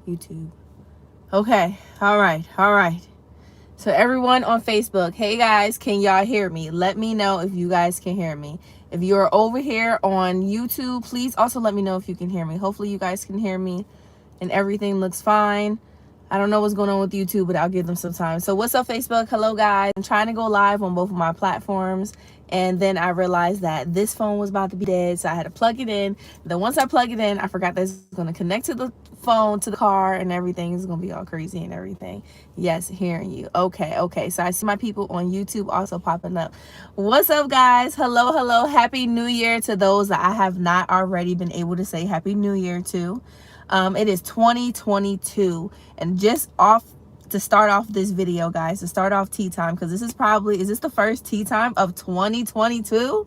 YouTube. Okay. All right. So everyone on Facebook, hey guys, can y'all hear me? Let me know if you guys can hear me. If you're over here on YouTube, please also let me know if you can hear me. Hopefully you guys can hear me and everything looks fine. I don't know what's going on with YouTube, but I'll give them some time. So what's up, Facebook? Hello, guys. I'm trying to go live on both of my platforms, and then I realized that this phone was about to be dead, so I had to plug it in. Then once I plug it in, I forgot that it's going to connect to the phone, to the car, and everything is going to be all crazy and everything. Yes, hearing you. Okay. So I see my people on YouTube also popping up. What's up, guys? Hello. Happy New Year to those that I have not already been able to say Happy New Year to. It is 2022, and just off to start off this video, guys, to start off tea time, because this is the first tea time of 2022?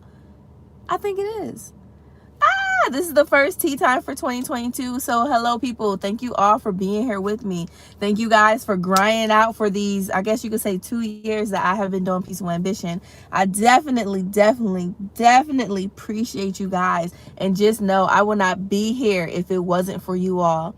I think it is. This is the first tea time for 2022. So hello, people. Thank you all for being here with me. Thank you guys for grinding out for these, I guess you could say, 2 years that I have been doing Peaceful Ambition. I definitely appreciate you guys, and just know I would not be here if it wasn't for you all.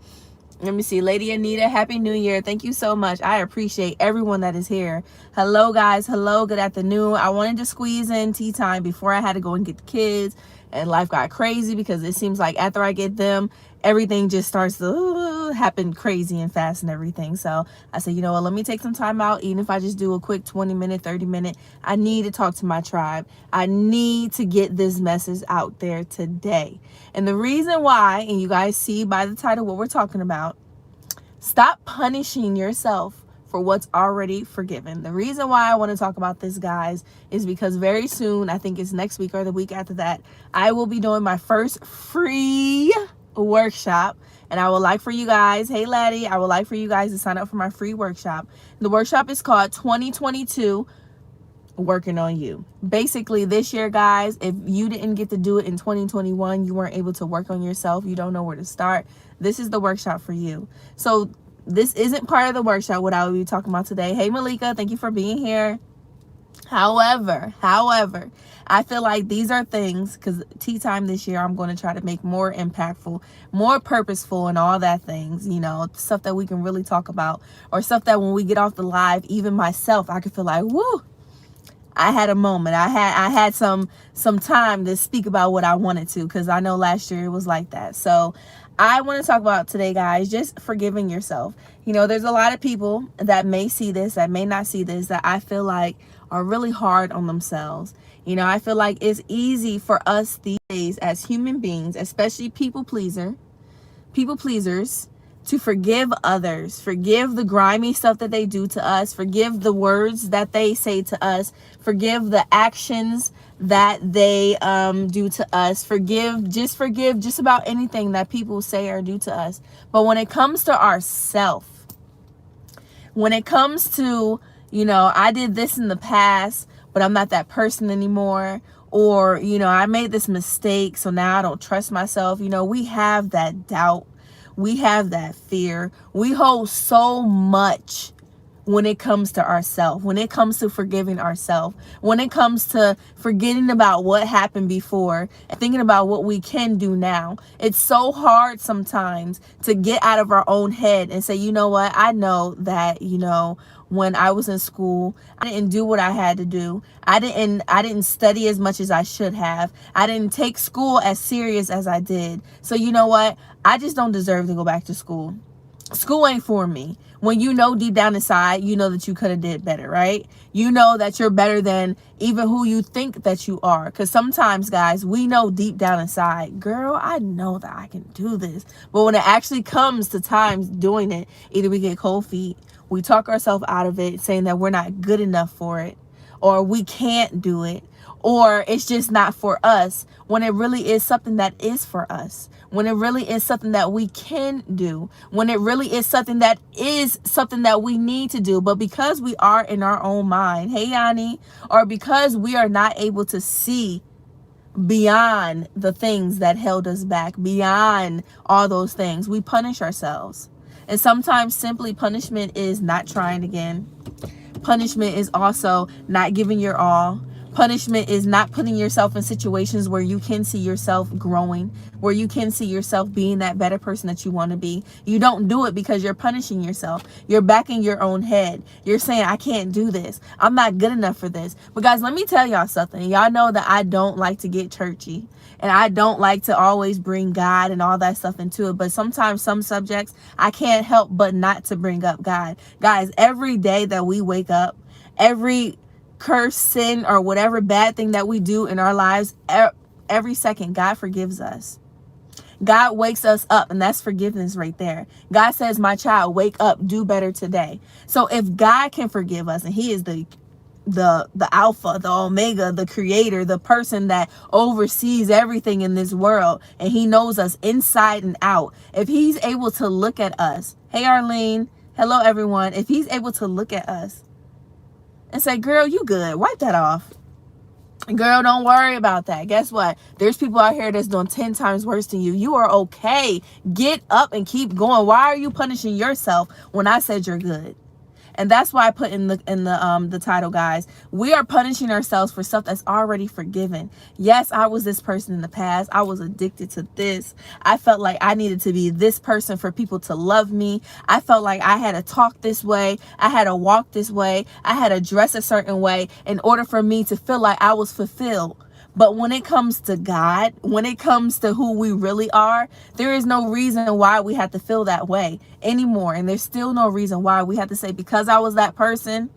Let me see. Lady Anita, Happy New Year. Thank you so much. I appreciate everyone that is here. Hello, guys. Hello, good afternoon. I wanted to squeeze in tea time before I had to go and get the kids, and life got crazy, because it seems like after I get them, everything just starts to happen crazy and fast and everything. So I said, you know what, let me take some time out. Even if I just do a quick 20-minute, 30-minute, I need to talk to my tribe. I need to get this message out there today. And the reason why, and you guys see by the title what we're talking about, stop punishing yourself for what's already forgiven. The reason why I want to talk about this, guys, is because very soon, I think it's next week or the week after that, I will be doing my first free workshop. And I would like for you guys, hey laddie, I would like for you guys to sign up for my free workshop. The workshop is called 2022 Working on You. Basically, this year, guys, if you didn't get to do it in 2021, you weren't able to work on yourself, you don't know where to start, this is the workshop for you. So this isn't part of the workshop what I will be talking about today. Hey Malika, thank you for being here. However, I feel like these are things, because tea time this year, I'm going to try to make more impactful, more purposeful, and all that things, you know, stuff that we can really talk about, or stuff that when we get off the live, even myself, I could feel like, woo, I had a moment. I had some time to speak about what I wanted to, because I know last year it was like that. So I want to talk about today, guys, just forgiving yourself. You know, there's a lot of people that may see this, that may not see this, that I feel like are really hard on themselves. You know, I feel like it's easy for us these days as human beings, especially people pleasers, to forgive others, forgive the grimy stuff that they do to us, forgive the words that they say to us, forgive the actions that they do to us, forgive just about anything that people say or do to us. But when it comes to ourselves, when it comes to, you know, I did this in the past, but I'm not that person anymore, or, you know, I made this mistake, so now I don't trust myself. You know, we have that doubt. We have that fear. We hold so much when it comes to ourselves, when it comes to forgiving ourselves, when it comes to forgetting about what happened before and thinking about what we can do now. It's so hard sometimes to get out of our own head and say, you know what, I know that, you know, when I was in school, I didn't do what I had to do. I didn't study as much as I should have. I didn't take school as serious as I did. So you know what? I just don't deserve to go back to school. School ain't for me. When you know deep down inside, you know that you could have did better, right? You know that you're better than even who you think that you are. Because sometimes, guys, we know deep down inside, girl, I know that I can do this. But when it actually comes to times doing it, either we get cold feet, we talk ourselves out of it, saying that we're not good enough for it, or we can't do it, or it's just not for us, when it really is something that is for us, when it really is something that we can do, when it really is something that we need to do. But because we are in our own mind, hey Yanni, or because we are not able to see beyond the things that held us back, beyond all those things, we punish ourselves. And sometimes simply punishment is not trying again. Punishment is also not giving your all. Punishment is not putting yourself in situations where you can see yourself growing, where you can see yourself being that better person that you want to be. You don't do it because you're punishing yourself. You're backing your own head. You're saying, I can't do this. I'm not good enough for this. But guys, let me tell y'all something. Y'all know that I don't like to get churchy. And I don't like to always bring God and all that stuff into it. But sometimes some subjects, I can't help but not to bring up God. Guys, every day that we wake up, every curse, sin, or whatever bad thing that we do in our lives, every second, God forgives us. God wakes us up, and that's forgiveness right there. God says, my child, wake up, do better today. So if God can forgive us, and he is the Alpha, the Omega, the creator, the person that oversees everything in this world, and he knows us inside and out, if he's able to look at us, hey Arlene, hello everyone, if he's able to look at us and say, girl, you good, wipe that off. Girl, don't worry about that. Guess what? There's people out here that's doing 10 times worse than you. You are okay. Get up and keep going. Why are you punishing yourself when I said you're good? And that's why I put in the title, guys. We are punishing ourselves for stuff that's already forgiven. Yes, I was this person in the past. I was addicted to this. I felt like I needed to be this person for people to love me. I felt like I had to talk this way. I had to walk this way. I had to dress a certain way in order for me to feel like I was fulfilled. But when it comes to God, when it comes to who we really are, there is no reason why we have to feel that way anymore. And there's still no reason why we have to say, because I was that person,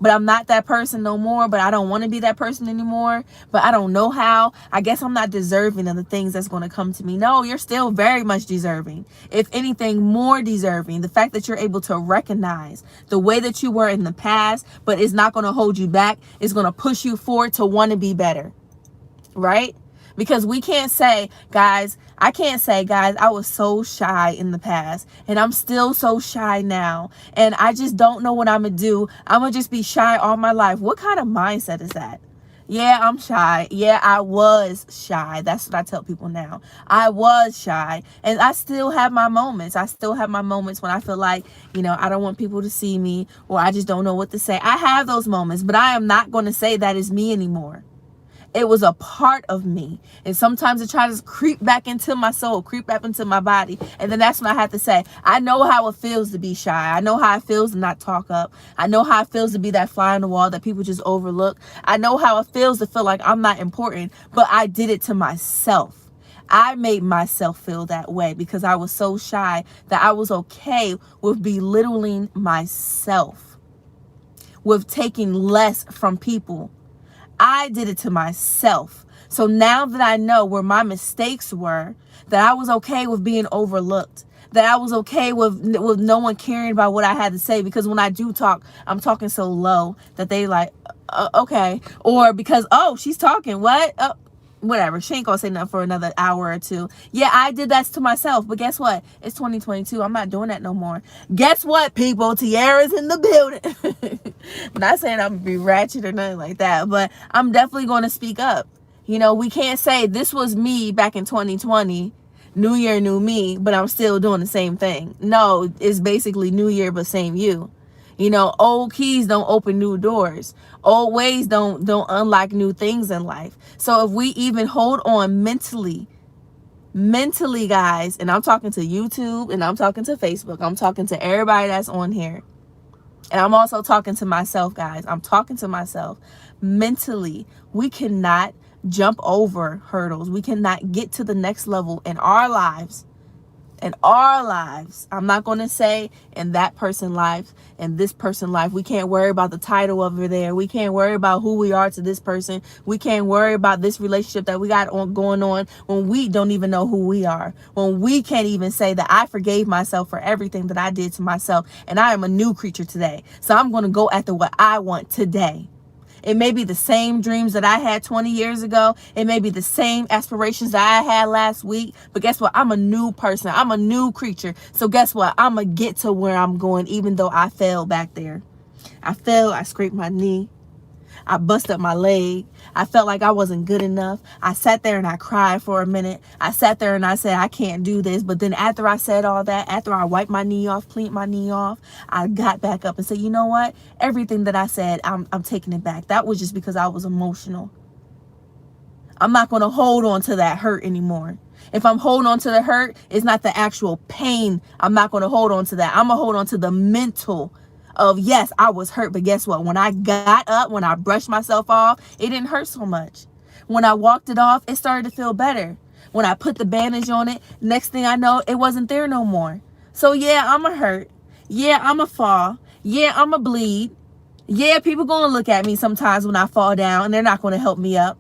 but I'm not that person no more, but I don't want to be that person anymore, but I don't know how. I guess I'm not deserving of the things that's going to come to me. No, you're still very much deserving. If anything, more deserving. The fact that you're able to recognize the way that you were in the past, but it's not going to hold you back. It's going to push you forward to want to be better. Right? Because we can't say, guys, I can't say, guys, I was so shy in the past and I'm still so shy now. And I just don't know what I'm going to do. I'm going to just be shy all my life. What kind of mindset is that? Yeah, I'm shy. Yeah, I was shy. That's what I tell people now. I was shy and I still have my moments. I still have my moments when I feel like, I don't want people to see me or I just don't know what to say. I have those moments, but I am not going to say that is me anymore. It was a part of me. And sometimes it tries to creep back into my soul, creep back into my body. And then that's when I have to say, I know how it feels to be shy. I know how it feels to not talk up. I know how it feels to be that fly on the wall that people just overlook. I know how it feels to feel like I'm not important, but I did it to myself. I made myself feel that way because I was so shy that I was okay with belittling myself, with taking less from people. I did it to myself. So now that I know where my mistakes were, that I was okay with being overlooked, that I was okay with no one caring about what I had to say, because when I do talk, I'm talking so low that they like, okay. Or because, oh, she's talking, what? Whatever, she ain't gonna say nothing for another hour or two. Yeah, I did that to myself, but guess what? It's 2022. I'm not doing that no more. Guess what, people? Tiara's in the building. Not saying I'm gonna be ratchet or nothing like that, but I'm definitely going to speak up. We can't say this was me back in 2020, new year, new me, but I'm still doing the same thing. No, it's basically new year, but same you. Old keys don't open new doors. Old ways don't unlock new things in life. So if we even hold on mentally, guys, and I'm talking to YouTube and I'm talking to Facebook, I'm talking to everybody that's on here. And I'm also talking to myself, guys. I'm talking to myself. Mentally, we cannot jump over hurdles. We cannot get to the next level in our lives. I'm not going to say in that person's life and this person's life. We can't worry about the title over there. We can't worry about who we are to this person. We can't worry about this relationship that we got going on when we don't even know who we are. When we can't even say that I forgave myself for everything that I did to myself. And I am a new creature today. So I'm going to go after what I want today. It may be the same dreams that I had 20 years ago. It may be the same aspirations that I had last week. But guess what? I'm a new person. I'm a new creature. So guess what? I'm going to get to where I'm going, even though I fell back there. I fell. I scraped my knee. I busted up my leg. I felt like I wasn't good enough. I sat there and I cried for a minute. I sat there and I said, I can't do this. But then after I said all that, after I wiped my knee off, cleaned my knee off, I got back up and said, you know what? Everything that I said, I'm taking it back. That was just because I was emotional. I'm not going to hold on to that hurt anymore. If I'm holding on to the hurt, it's not the actual pain. I'm not going to hold on to that. I'm going to hold on to the mental of, yes, I was hurt, but guess what? When I got up, when I brushed myself off, it didn't hurt so much. When I walked it off, it started to feel better. When I put the bandage on it, next thing I know, it wasn't there no more. So yeah, I'm a hurt. Yeah, I'm a fall. Yeah, I'm a bleed. Yeah, people going to look at me sometimes when I fall down and they're not going to help me up.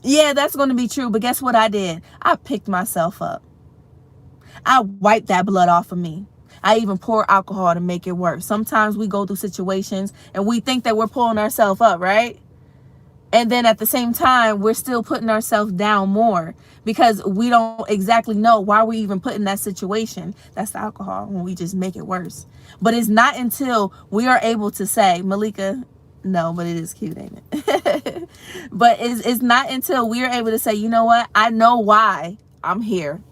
Yeah, that's going to be true. But guess what I did? I picked myself up. I wiped that blood off of me. I even pour alcohol to make it worse. Sometimes we go through situations and we think that we're pulling ourselves up, right? And then at the same time, we're still putting ourselves down more because we don't exactly know why we're even put in that situation. That's the alcohol, when we just make it worse. But it's not until we are able to say, Malika, no, but it is cute, ain't it? But it's not until we are able to say, you know what? I know why I'm here.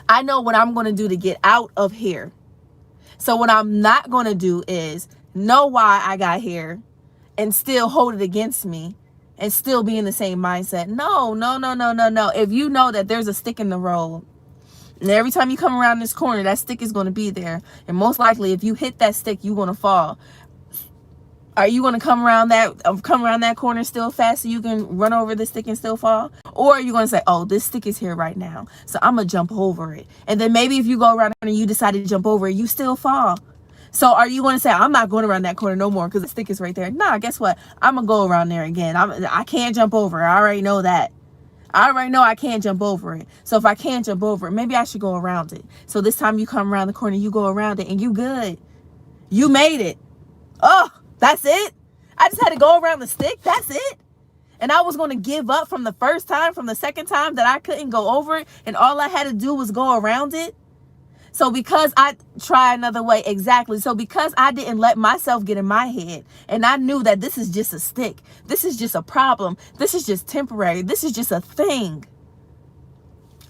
I know what I'm going to do to get out of here. So what I'm not going to do is know why I got here and still hold it against me and still be in the same mindset. No. If you know that there's a stick in the road, and every time you come around this corner, that stick is going to be there. And most likely, if you hit that stick, you're going to fall. Are you going to come around that corner still fast so you can run over the stick and still fall? Or are you going to say, oh, this stick is here right now, so I'm going to jump over it. And then maybe if you go around and you decide to jump over it, you still fall. So are you going to say, I'm not going around that corner no more because the stick is right there? Nah, guess what? I'm going to go around there again. I can't jump over it. I already know that. I already know I can't jump over it. So if I can't jump over it, maybe I should go around it. So this time you come around the corner, you go around it, and you good. You made it. Oh, that's it? I just had to go around the stick? That's it? And I was going to give up from the first time, from the second time that I couldn't go over it, and all I had to do was go around it? So because I try another way, exactly. So because I didn't let myself get in my head and I knew that this is just a stick, this is just a problem, this is just temporary, this is just a thing,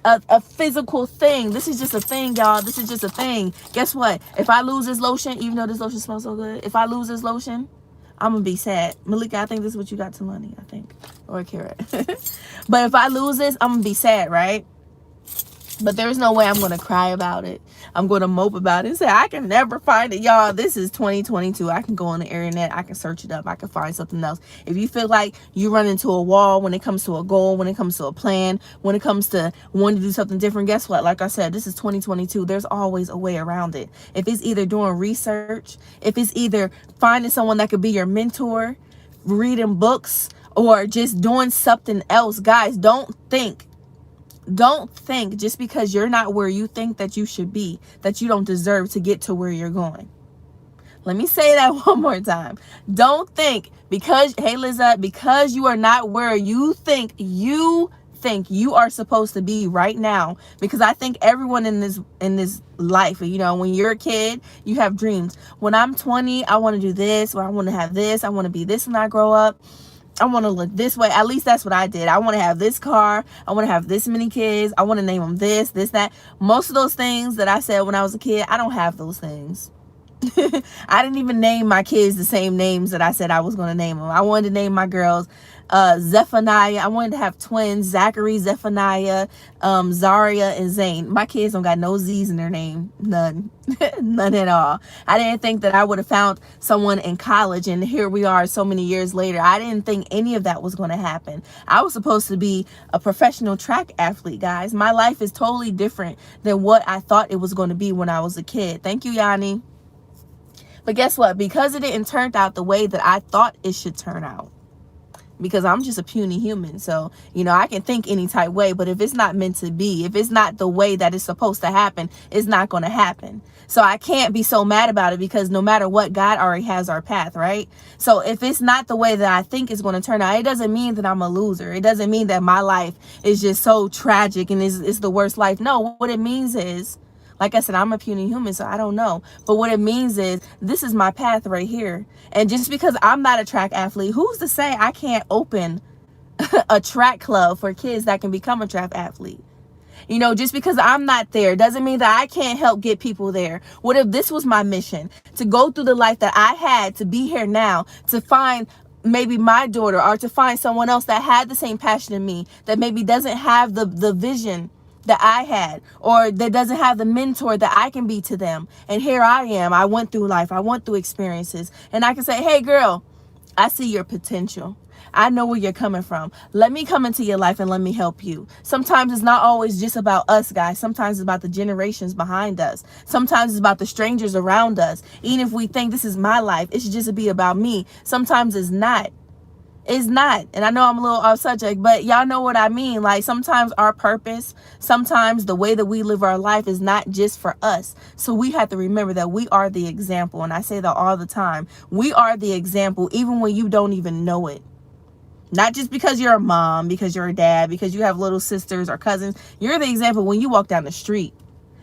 a physical thing. This is just a thing, y'all. This is just a thing. Guess what? If I lose this lotion, even though this lotion smells so good, if I lose this lotion, I'm going to be sad. Malika, I think this is what you got to money, I think. Or Akira. But if I lose this, I'm going to be sad, right? But there's no way I'm going to cry about it. I'm going to mope about it and say, I can never find it. Y'all, this is 2022. I can go on the internet. I can search it up. I can find something else. If you feel like you run into a wall when it comes to a goal, when it comes to a plan, when it comes to wanting to do something different, guess what? Like I said, this is 2022. There's always a way around it. If it's either doing research, if it's either finding someone that could be your mentor, reading books, or just doing something else, guys, don't think just because you're not where you think that you should be, that you don't deserve to get to where you're going. Let me say that one more time. Don't think because, hey, Liza, because you are not where you think you are supposed to be right now. Because I think everyone in this life, you know, when you're a kid, you have dreams. When I'm 20, I want to do this, or I want to have this, I want to be this when I grow up. I want to look this way. At least that's what I did. I want to have this car. I want to have this many kids. I want to name them this, that. Most of those things that I said when I was a kid, I don't have those things. I didn't even name my kids the same names that I said I was going to name them. I wanted to name my girls Zephaniah. I wanted to have twins, Zachary, Zephaniah, Zaria, and Zane. My kids don't got no Z's in their name. None. None at all. I didn't think that I would have found someone in college, and here we are so many years later. I didn't think any of that was going to happen. I was supposed to be a professional track athlete, guys. My life is totally different than what I thought it was going to be when I was a kid. Thank you, Yanni. But guess what? Because it didn't turn out the way that I thought it should turn out, because I'm just a puny human. So, you know, I can think any type way, but if it's not meant to be, if it's not the way that it's supposed to happen, it's not going to happen. So I can't be so mad about it, because no matter what, God already has our path, right? So if it's not the way that I think it's going to turn out, it doesn't mean that I'm a loser. It doesn't mean that my life is just so tragic and it's the worst life. No, what it means is, Like I said, I'm a puny human, so I don't know. But what it means is this is my path right here. And just because I'm not a track athlete, who's to say I can't open a track club for kids that can become a track athlete? You know, just because I'm not there doesn't mean that I can't help get people there. What if this was my mission? To go through the life that I had, to be here now, to find maybe my daughter, or to find someone else that had the same passion in me, that maybe doesn't have the vision that I had, or that doesn't have the mentor that I can be to them. And here I am. I went through life. I went through experiences. And I can say, hey, girl, I see your potential. I know where you're coming from. Let me come into your life and let me help you. Sometimes it's not always just about us, guys. Sometimes it's about the generations behind us. Sometimes it's about the strangers around us. Even if we think this is my life, it should just be about me. Sometimes it's not. It's not. And I know I'm a little off subject, but y'all know what I mean. Like, sometimes our purpose, sometimes the way that we live our life is not just for us. So we have to remember that we are the example. And I say that all the time. We are the example, even when you don't even know it. Not just because you're a mom, because you're a dad, because you have little sisters or cousins. You're the example when you walk down the street.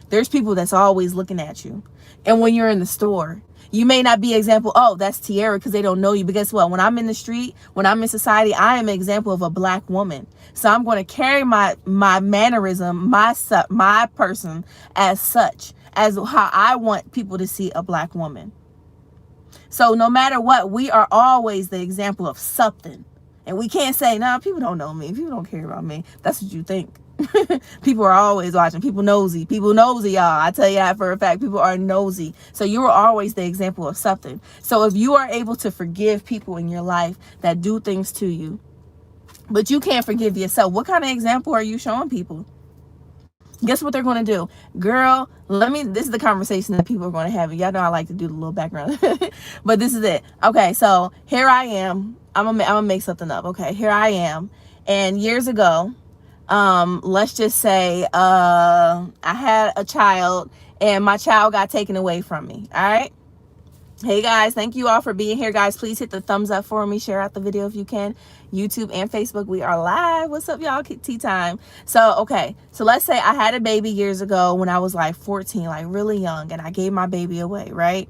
There's people that's always looking at you. And when you're in the store, you may not be an example, oh, that's Tiera, because they don't know you. But guess what? When I'm in the street, when I'm in society, I am an example of a black woman. So I'm going to carry my mannerism, my person as such, as how I want people to see a black woman. So no matter what, we are always the example of something. And we can't say, nah, people don't know me. People don't care about me. That's what you think. People are always watching. People nosy. People nosy, y'all. I tell you that for a fact. People are nosy. So you are always the example of something. So if you are able to forgive people in your life that do things to you, but you can't forgive yourself, what kind of example are you showing people? Guess what they're going to do? Girl, this is the conversation that people are going to have. Y'all know I like to do the little background. But this is it. Okay, so here I am. I'm gonna make something up. Okay, here I am. And years ago, let's just say I had a child and my child got taken away from me. All right. Hey guys, thank you all for being here, guys. Please hit the thumbs up for me. Share out the video if you can. YouTube and Facebook, we are live. What's up, y'all? Tea time. So okay, so let's say I had a baby years ago when I was like 14, like really young, and I gave my baby away, right?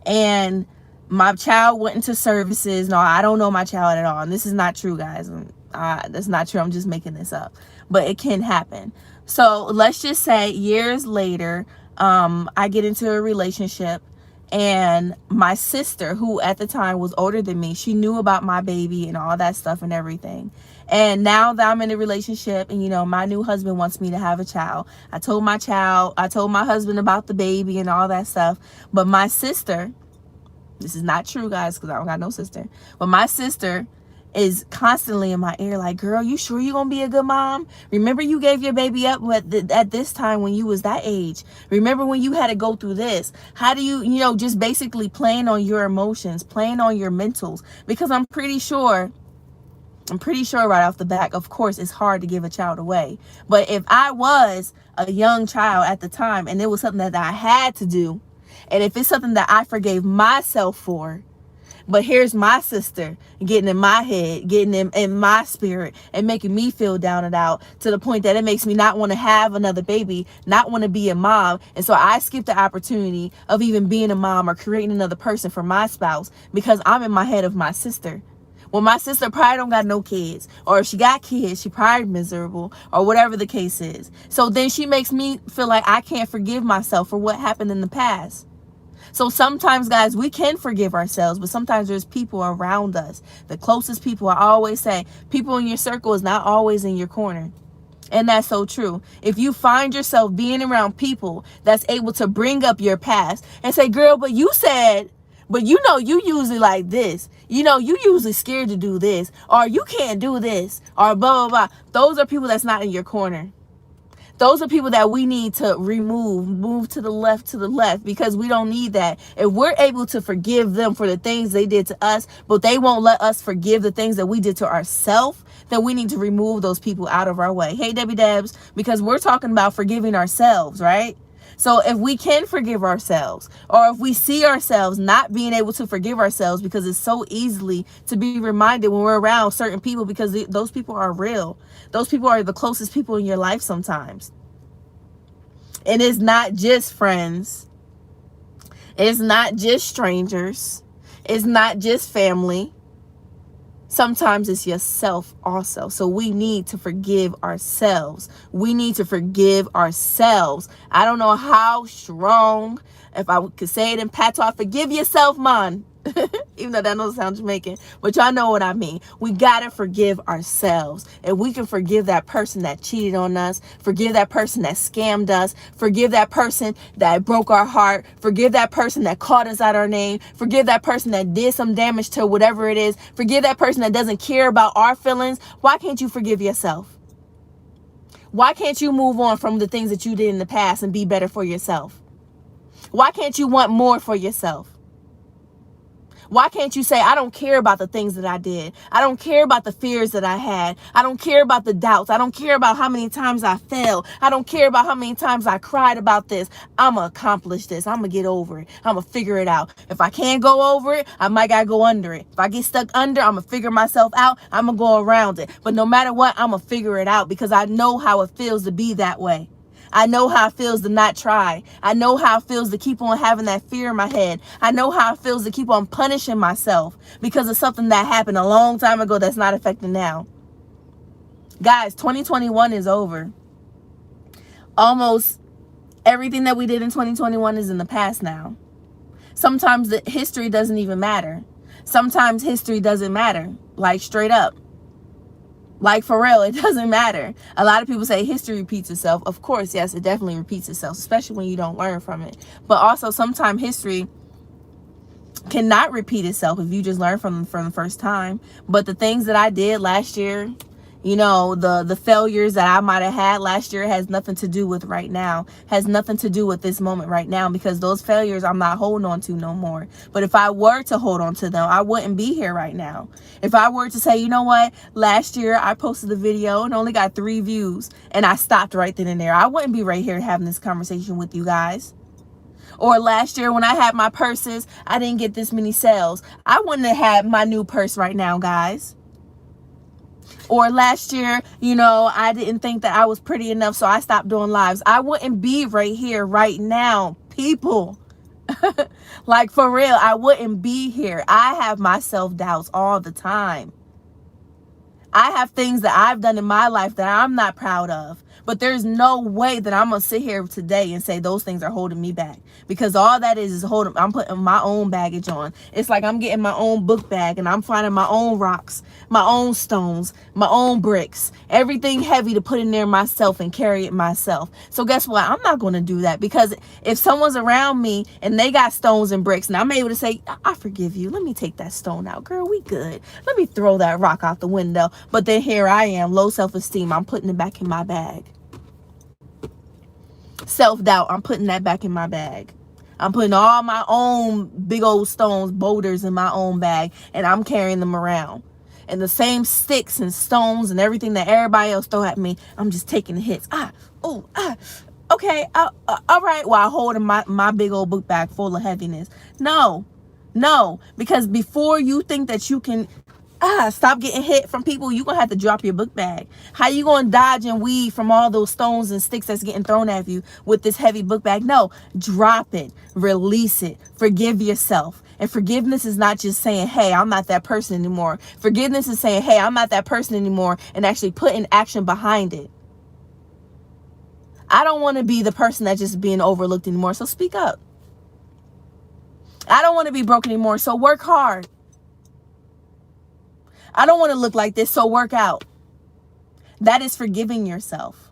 And my child went into services. No, I don't know my child at all, and this is not true, guys. That's not true. I'm just making this up, but it can happen. So let's just say years later, I get into a relationship, and my sister, who at the time was older than me, she knew about my baby and all that stuff and everything. And now that I'm in a relationship and, you know, my new husband wants me to have a child, I told my husband about the baby and all that stuff. But my sister, this is not true, guys, because I don't got no sister, but my sister is constantly in my ear like, girl, you sure you're gonna be a good mom? Remember you gave your baby up at this time when you was that age? Remember when you had to go through this? How do you just basically playing on your emotions, playing on your mentals? Because I'm pretty sure right off the bat, of course, it's hard to give a child away. But if I was a young child at the time and it was something that I had to do, and if it's something that I forgave myself for, but here's my sister getting in my head, getting in my spirit, and making me feel down and out to the point that it makes me not want to have another baby, not want to be a mom. And so I skip the opportunity of even being a mom or creating another person for my spouse because I'm in my head of my sister. Well, my sister probably don't got no kids, or if she got kids, she probably miserable, or whatever the case is. So then she makes me feel like I can't forgive myself for what happened in the past. So sometimes, guys, we can forgive ourselves, but sometimes there's people around us. The closest people, I always say, people in your circle is not always in your corner. And that's so true. If you find yourself being around people that's able to bring up your past and say, girl, but you said, but you usually like this. You usually scared to do this, or you can't do this, or blah, blah, blah. Those are people that's not in your corner. Those are people that we need to move to the left, because we don't need that. If we're able to forgive them for the things they did to us, but they won't let us forgive the things that we did to ourselves, then we need to remove those people out of our way. Hey, Debbie Debs, because we're talking about forgiving ourselves, right? So if we can forgive ourselves, or if we see ourselves not being able to forgive ourselves because it's so easily to be reminded when we're around certain people, because those people are real. Those people are the closest people in your life sometimes. And it's not just friends. It's not just strangers. It's not just family. Sometimes it's yourself also. So we need to forgive ourselves. We need to forgive ourselves. I don't know how strong, if I could say it in Patois, forgive yourself, man. Even though that doesn't sound Jamaican, but y'all know what I mean. We gotta forgive ourselves. And we can forgive that person that cheated on us, forgive that person that scammed us, forgive that person that broke our heart, forgive that person that called us out our name, forgive that person that did some damage to whatever it is, forgive that person that doesn't care about our feelings. Why can't you forgive yourself? Why can't you move on from the things that you did in the past and be better for yourself? Why can't you want more for yourself? Why can't you say, I don't care about the things that I did. I don't care about the fears that I had. I don't care about the doubts. I don't care about how many times I failed. I don't care about how many times I cried about this. I'm going to accomplish this. I'm going to get over it. I'm going to figure it out. If I can't go over it, I might got to go under it. If I get stuck under, I'm going to figure myself out. I'm going to go around it. But no matter what, I'm going to figure it out because I know how it feels to be that way. I know how it feels to not try. I know how it feels to keep on having that fear in my head. I know how it feels to keep on punishing myself because of something that happened a long time ago that's not affecting now. Guys, 2021 is over. Almost everything that we did in 2021 is in the past now. Sometimes the history doesn't even matter. Sometimes history doesn't matter. Like straight up. Like for real, it doesn't matter. A lot of people say history repeats itself. Of course, yes, it definitely repeats itself, especially when you don't learn from it. But also sometimes history cannot repeat itself if you just learn from the first time. But the things that I did last year, you know, the failures that I might have had last year has nothing to do with right now, has nothing to do with this moment right now, because those failures I'm not holding on to no more. But if I were to hold on to them, I wouldn't be here right now. If I were to say, you know what, last year I posted a video and only got 3 views and I stopped right then and there, I wouldn't be right here having this conversation with you guys. Or last year when I had my purses, I didn't get this many sales. I wouldn't have had my new purse right now, guys. Or last year, you know, I didn't think that I was pretty enough, so I stopped doing lives. I wouldn't be right here right now, people. Like for real, I wouldn't be here. I have my self-doubts all the time. I have things that I've done in my life that I'm not proud of. But there's no way that I'm going to sit here today and say those things are holding me back. Because all that is holding, I'm putting my own baggage on. It's like I'm getting my own book bag and I'm finding my own rocks, my own stones, my own bricks, everything heavy to put in there myself and carry it myself. So guess what? I'm not going to do that, because if someone's around me and they got stones and bricks and I'm able to say, I forgive you. Let me take that stone out. Girl, we good. Let me throw that rock out the window. But then here I am, low self-esteem. I'm putting it back in my bag. Self-doubt, I'm putting that back in my bag. I'm putting all my own big old stones, boulders in my own bag, and I'm carrying them around. And the same sticks and stones and everything that everybody else throw at me, I'm just taking the hits. Okay, all right, while holding my big old book bag full of heaviness. No, because before you think that you can stop getting hit from people, you're gonna have to drop your book bag. How you gonna dodge and weave from all those stones and sticks that's getting thrown at you with this heavy book bag? No, drop it, release it, forgive yourself. And forgiveness is not just saying, hey, I'm not that person anymore. Forgiveness is saying, hey, I'm not that person anymore, and actually putting action behind it. I don't want to be the person that's just being overlooked anymore, so speak up. I don't want to be broken anymore, so work hard. I don't want to look like this, so work out. That is forgiving yourself.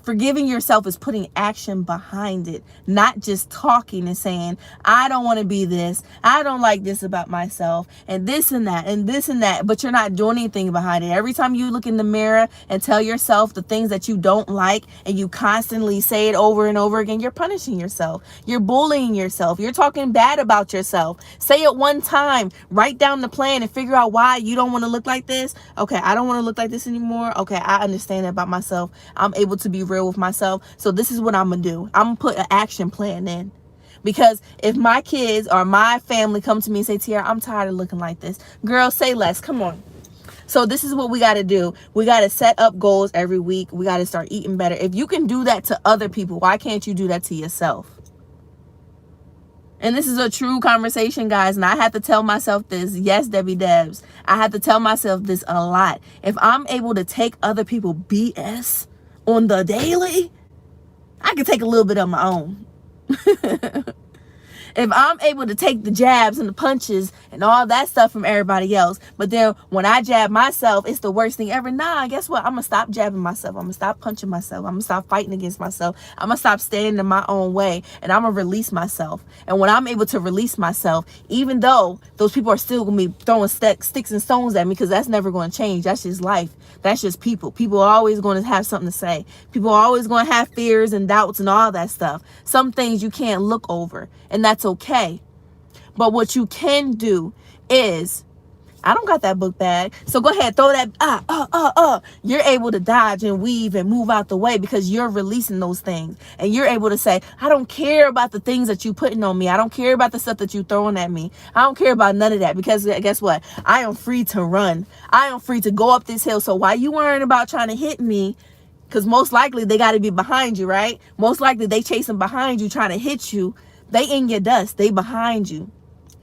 Forgiving yourself is putting action behind it, not just talking and saying, I don't want to be this. I don't like this about myself, and this and that, and this and that. But you're not doing anything behind it. Every time you look in the mirror and tell yourself the things that you don't like, and you constantly say it over and over again, you're punishing yourself. You're bullying yourself. You're talking bad about yourself. Say it one time. Write down the plan and figure out why you don't want to look like this. Okay, I don't want to look like this anymore. Okay, I understand that about myself. I'm able to be real with myself, so this is what I'm gonna do. I'm gonna put an action plan in, because if my kids or my family come to me and say, Tiara, I'm tired of looking like this, girl, say less. Come on, So this is what we got to do. We got to set up goals every week. We got to start eating better. If you can do that to other people, why can't you do that to yourself? And this is a true conversation, guys. And I have to tell myself this. Yes, Debbie Debs. I have to tell myself this a lot. If I'm able to take other people BS on the daily, I can take a little bit of my own. If I'm able to take the jabs and the punches and all that stuff from everybody else, but then when I jab myself, it's the worst thing ever. Nah, guess what? I'm going to stop jabbing myself. I'm going to stop punching myself. I'm going to stop fighting against myself. I'm going to stop standing in my own way, and I'm going to release myself. And when I'm able to release myself, even though those people are still going to be throwing sticks and stones at me, because that's never going to change. That's just life. That's just people. People are always going to have something to say. People are always going to have fears and doubts and all that stuff. Some things you can't look over, and that's okay. But what you can do is, I don't got that book bag, so go ahead, throw that, you're able to dodge and weave and move out the way because you're releasing those things. And you're able to say, I don't care about the things that you putting on me. I don't care about the stuff that you throwing at me. I don't care about none of that, because guess what? I am free to run. I am free to go up this hill. So why you worrying about trying to hit me? Because most likely they got to be behind you, right? Most likely they chasing behind you, trying to hit you. They in your dust. They behind you.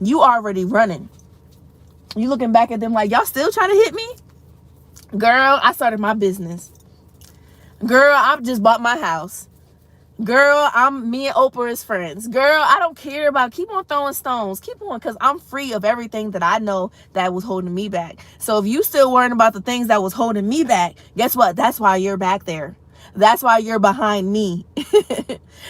You already running. You looking back at them like, y'all still trying to hit me? Girl, I started my business. Girl, I just bought my house. Girl, me and Oprah is friends. Girl, I don't care about, keep on throwing stones. Keep on, because I'm free of everything that I know that was holding me back. So if you still worrying about the things that was holding me back, guess what? That's why you're back there. That's why you're behind me.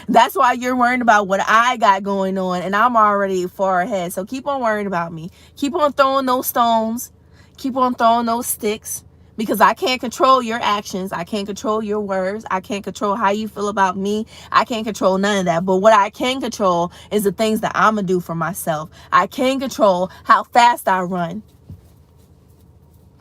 That's why you're worrying about what I got going on, and I'm already far ahead. So keep on worrying about me. Keep on throwing those stones. Keep on throwing those sticks, because I can't control your actions. I can't control your words. I can't control how you feel about me. I can't control none of that. But what I can control is the things that I'm going to do for myself. I can control how fast I run.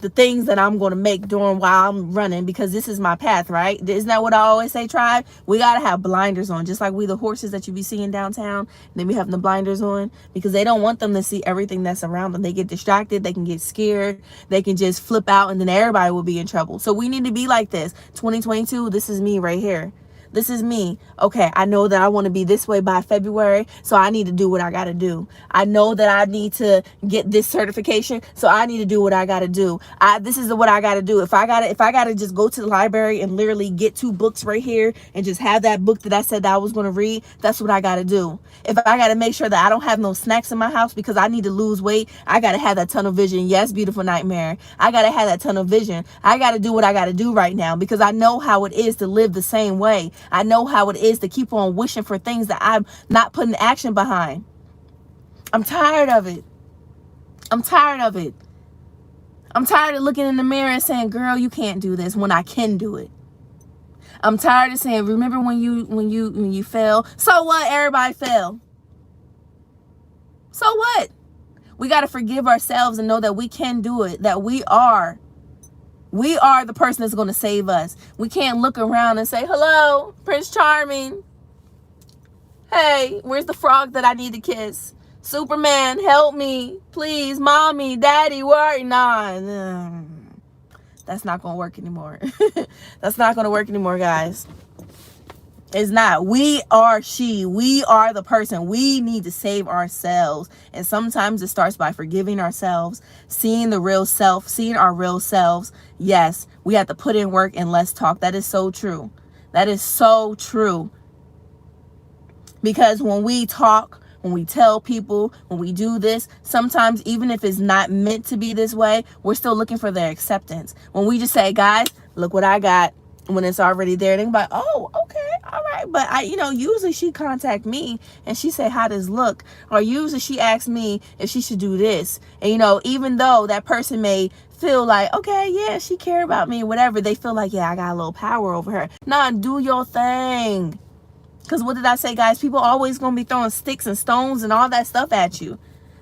The things that I'm going to make during while I'm running, because this is my path, right? Isn't that what I always say, tribe? We got to have blinders on, just like we the horses that you be seeing downtown. Then we have the blinders on because they don't want them to see everything that's around them. They get distracted. They can get scared. They can just flip out, and then everybody will be in trouble. So we need to be like this. 2022, this is me right here. This is me. Okay, I know that I want to be this way by February, so I need to do what I got to do. I know that I need to get this certification, so I need to do what I got to do. This is what I got to do. If I got to just go to the library and literally get 2 books right here and just have that book that I said that I was going to read, that's what I got to do. If I got to make sure that I don't have no snacks in my house because I need to lose weight, I got to have that tunnel vision. Yes, beautiful nightmare. I got to have that tunnel vision. I got to do what I got to do right now, because I know how it is to live the same way. I know how it is to keep on wishing for things that I'm not putting action behind. I'm tired of it. I'm tired of it. I'm tired of looking in the mirror and saying, girl, you can't do this, when I can do it. I'm tired of saying, remember when you fell? So what? Everybody fell. So what? We got to forgive ourselves and know that we can do it, that we are the person that's going to save us. We can't look around and say, hello, Prince Charming. Hey, where's the frog that I need to kiss? Superman, help me. Please, mommy, daddy, where are you? Nah. That's not going to work anymore. That's not going to work anymore, guys. It's not. We are we are the person. We need to save ourselves. And sometimes it starts by forgiving ourselves, seeing the real self, seeing our real selves. Yes, we have to put in work and less talk. That is so true. That is so true. Because when we talk, when we tell people, when we do this, sometimes even if it's not meant to be this way, we're still looking for their acceptance. When we just say, guys, look what I got, when it's already there, they're like, oh, okay, all right. But usually she contact me and she say, how does look? Or usually she asks me if she should do this. And, even though that person may feel like, okay, yeah, she care about me, whatever, they feel like, yeah, I got a little power over her. Nah, do your thing. Because what did I say, guys? People always going to be throwing sticks and stones and all that stuff at you,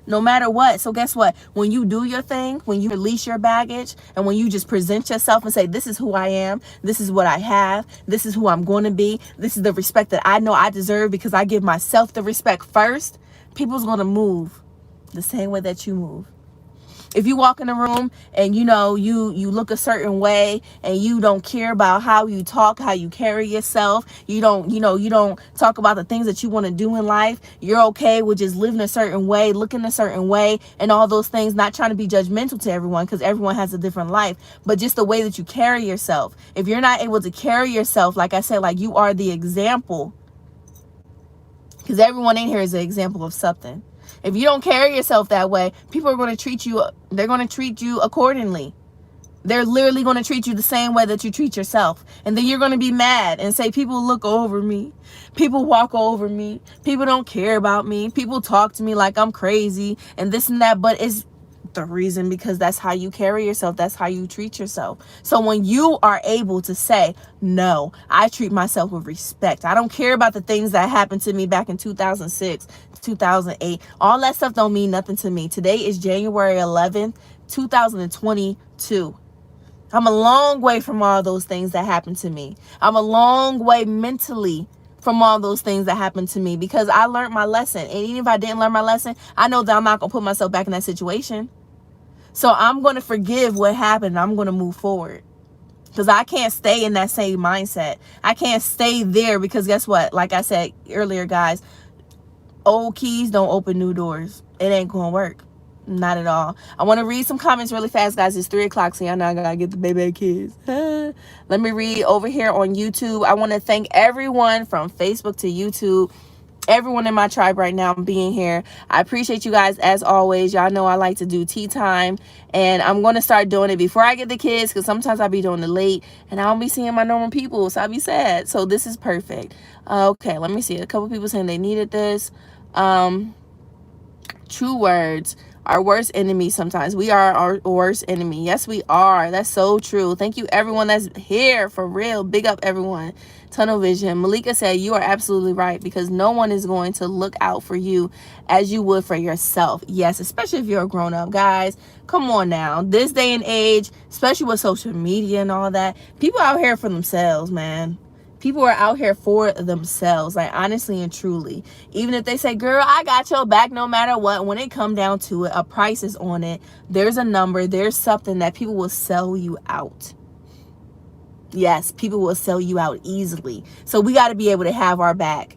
no matter what. So guess what? When you do your thing, when you release your baggage, and when you just present yourself and say, this is who I am, this is what I have, this is who I'm going to be, this is the respect that I know I deserve because I give myself the respect first, people's going to move the same way that you move. If you walk in a room and you look a certain way and you don't care about how you talk, how you carry yourself, you don't talk about the things that you want to do in life, you're okay with just living a certain way, looking a certain way, and all those things, not trying to be judgmental to everyone because everyone has a different life, but just the way that you carry yourself. If you're not able to carry yourself, like I said, like you are the example, because everyone in here is an example of something. If you don't carry yourself that way, people are going to treat you, they're going to treat you accordingly. They're literally going to treat you the same way that you treat yourself. And then you're going to be mad and say, people look over me. People walk over me. People don't care about me. People talk to me like I'm crazy and this and that. But it's the reason because that's how you carry yourself. That's how you treat yourself. So when you are able to say, no, I treat myself with respect. I don't care about the things that happened to me back in 2006, 2008. All that stuff don't mean nothing to me. Today is January 11th, 2022. I'm a long way from all those things that happened to me. I'm a long way mentally from all those things that happened to me because I learned my lesson. And even if I didn't learn my lesson, I know that I'm not going to put myself back in that situation. So I'm going to forgive what happened. I'm going to move forward because I can't stay in that same mindset. I can't stay there because guess what? Like I said earlier, guys, old keys don't open new doors. It ain't going to work. Not at all. I want to read some comments really fast, guys. It's 3 o'clock, so y'all know I gotta get the baby kids. Let me read over here on YouTube. I want to thank everyone from Facebook to YouTube, everyone in my tribe right now being here. I appreciate you guys as always. Y'all know I like to do tea time, and I'm going to start doing it before I get the kids because sometimes I'll be doing it late and I don't be seeing my normal people, so I'll be sad. So this is perfect. Okay, let me see. A couple people saying they needed this. True words. Our worst enemy sometimes. We are our worst enemy. Yes, we are. That's so true. Thank you, everyone that's here. For real. Big up, everyone. Tunnel vision. Malika said, you are absolutely right because no one is going to look out for you as you would for yourself. Yes, especially if you're a grown-up. Guys, come on now. This day and age, especially with social media and all that, people out here for themselves, man. People are out here for themselves, like honestly and truly. Even if they say, girl, I got your back no matter what, when it come down to it, a price is on it. There's a number, there's something that people will sell you out. Yes, people will sell you out easily. So we got to be able to have our back.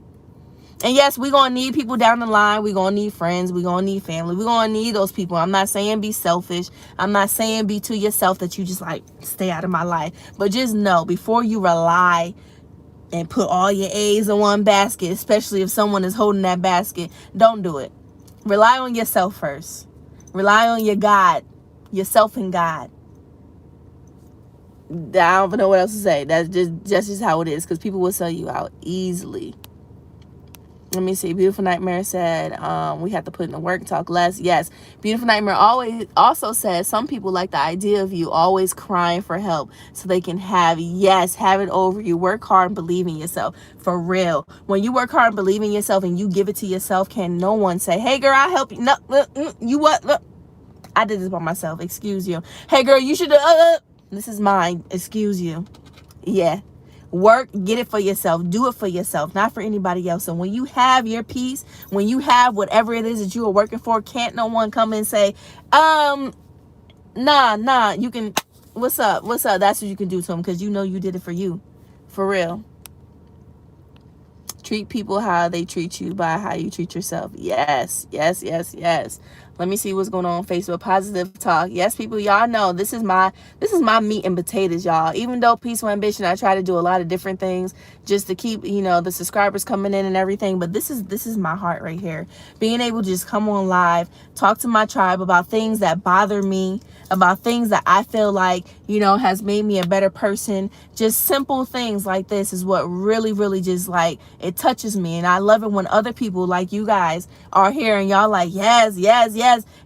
And yes, we're going to need people down the line. We're going to need friends. We're going to need family. We're going to need those people. I'm not saying be selfish. I'm not saying be to yourself that you just like stay out of my life. But just know before you rely and put all your eggs in one basket, especially if someone is holding that basket, don't do it. Rely on yourself first. Rely on your God, yourself and God. I don't know what else to say. That's just how it is because people will sell you out easily. Let me see. Beautiful Nightmare said, we have to put in the work, talk less. Yes. Beautiful Nightmare always also says some people like the idea of you always crying for help so they can have it over you. Work hard and believe in yourself. For real. When you work hard and believe in yourself and you give it to yourself, can no one say, hey girl, I'll help you. No, you what? Look. I did this by myself. Excuse you. Hey girl, you should, this is mine. Excuse you. Yeah. Work, get it for yourself. Do it for yourself, not for anybody else. And when you have your peace, when you have whatever it is that you are working for, can't no one come and say, nah, you can, what's up? That's what you can do to them because you know you did it for you. For real. Treat people how they treat you by how you treat yourself. Yes. Let me see what's going on Facebook. Positive talk. Yes, people, y'all know this is my meat and potatoes, y'all. Even though Peaceful Ambition, I try to do a lot of different things just to keep, the subscribers coming in and everything. But this is my heart right here. Being able to just come on live, talk to my tribe about things that bother me, about things that I feel like, has made me a better person. Just simple things like this is what really, really just like, it touches me. And I love it when other people like you guys are here and y'all like, yes.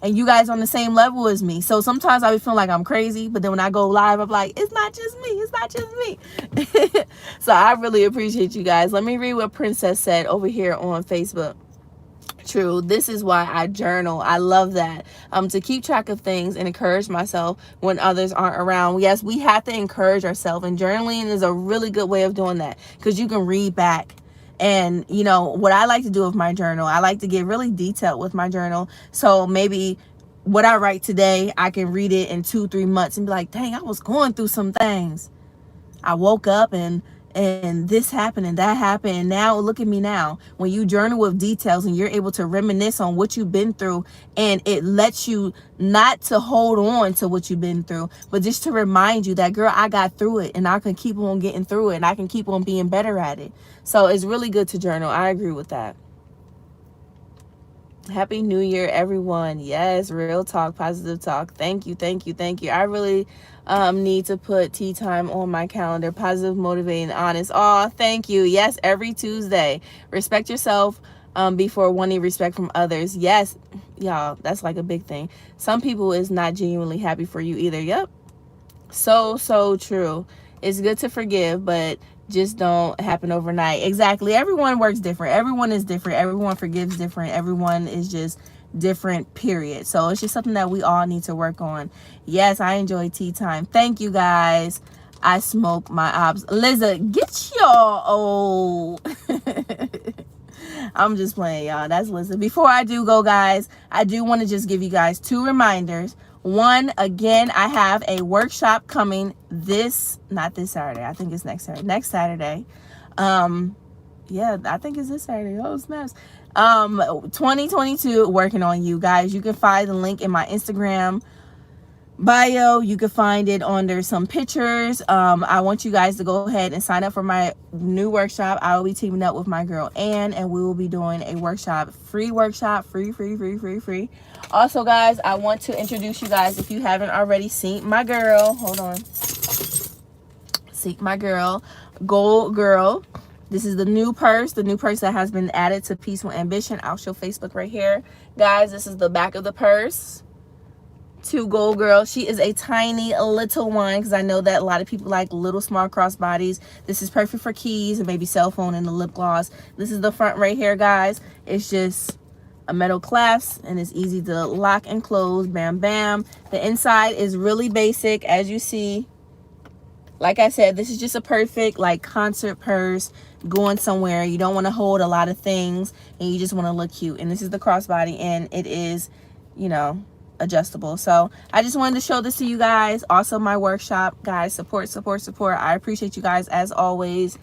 And you guys on the same level as me. So sometimes I be feeling like I'm crazy. But then when I go live, I'm like, it's not just me. So I really appreciate you guys. Let me read what Princess said over here on Facebook. True. This is why I journal. I love that. To keep track of things and encourage myself when others aren't around. Yes, we have to encourage ourselves, and journaling is a really good way of doing that because you can read back. And what I like to do with my journal, I like to get really detailed with my journal. So maybe what I write today, I can read it in 2-3 months and be like, dang, I was going through some things. I woke up and this happened and that happened, and now look at me now. When you journal with details and you're able to reminisce on what you've been through, and it lets you not to hold on to what you've been through, but just to remind you that, girl, I got through it and I can keep on getting through it and I can keep on being better at it. So it's really good to journal. I agree with that. Happy New Year, everyone. Yes, real talk, positive talk. Thank you, thank you, thank you. I really need to put tea time on my calendar. Positive, motivating, honest. Oh, thank you. Yes, every Tuesday. Respect yourself before wanting respect from others. Yes, y'all, that's like a big thing. Some people is not genuinely happy for you either. Yep. So true. It's good to forgive, but just don't happen overnight. Exactly. Everyone works different. Everyone is different. Everyone forgives different. Everyone is just different, period. So it's just something that we all need to work on. Yes, I enjoy tea time. Thank you, guys. I smoke my obs. Liza, get your old. I'm just playing, y'all. That's Liza. Before I do go, guys, I do want to just give you guys 2 reminders. One, again, I have a workshop coming not this Saturday. I think it's next Saturday. Yeah, I think it's this Saturday. Oh, snaps. 2022, working on you guys. You can find the link in my Instagram bio. You can find it under some pictures. I want you guys to go ahead and sign up for my new workshop. I will be teaming up with my girl Ann, and we will be doing a workshop, free. Also, guys, I want to introduce you guys, if you haven't already, seen my girl. Hold on. Seek my girl, Gold Girl. This is the new purse that has been added to Peaceful Ambition. I'll show Facebook right here. Guys, this is the back of the purse to Gold Girl. She is a tiny little one, because I know that a lot of people like little small crossbodies. This is perfect for keys and maybe cell phone and the lip gloss. This is the front right here, guys. It's just a metal clasp and it's easy to lock and close. Bam, bam. The inside is really basic, as you see. Like I said, this is just a perfect like concert purse, going somewhere. You don't want to hold a lot of things and you just want to look cute. And this is the crossbody, and it is, you know, adjustable. So I just wanted to show this to you guys. Also, my workshop, guys, support. I appreciate you guys as always.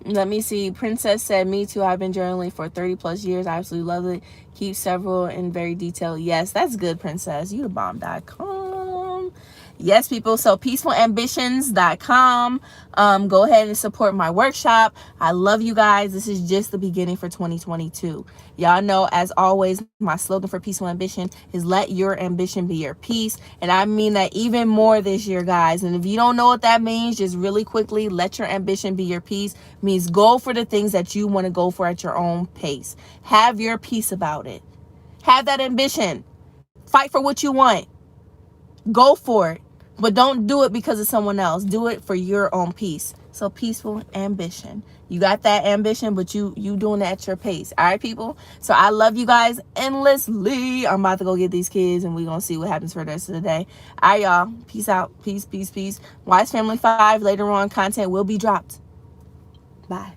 Let me see. Princess said, me too. I've been journaling for 30+ years. I absolutely love it. Keep several in very detailed. Yes, that's good, Princess. You the bomb.com. Yes, people. So peacefulambitions.com. Go ahead and support my workshop. I love you guys. This is just the beginning for 2022. Y'all know, as always, my slogan for Peaceful Ambition is let your ambition be your peace. And I mean that even more this year, guys. And if you don't know what that means, just really quickly, let your ambition be your peace means go for the things that you want to go for at your own pace. Have your peace about it. Have that ambition. Fight for what you want. Go for it. But don't do it because of someone else. Do it for your own peace. So peaceful ambition. You got that ambition, but you doing it at your pace. All right, people? So I love you guys endlessly. I'm about to go get these kids, and we're going to see what happens for the rest of the day. All right, y'all. Peace out. Peace. Wise Family 5. Later on, content will be dropped. Bye.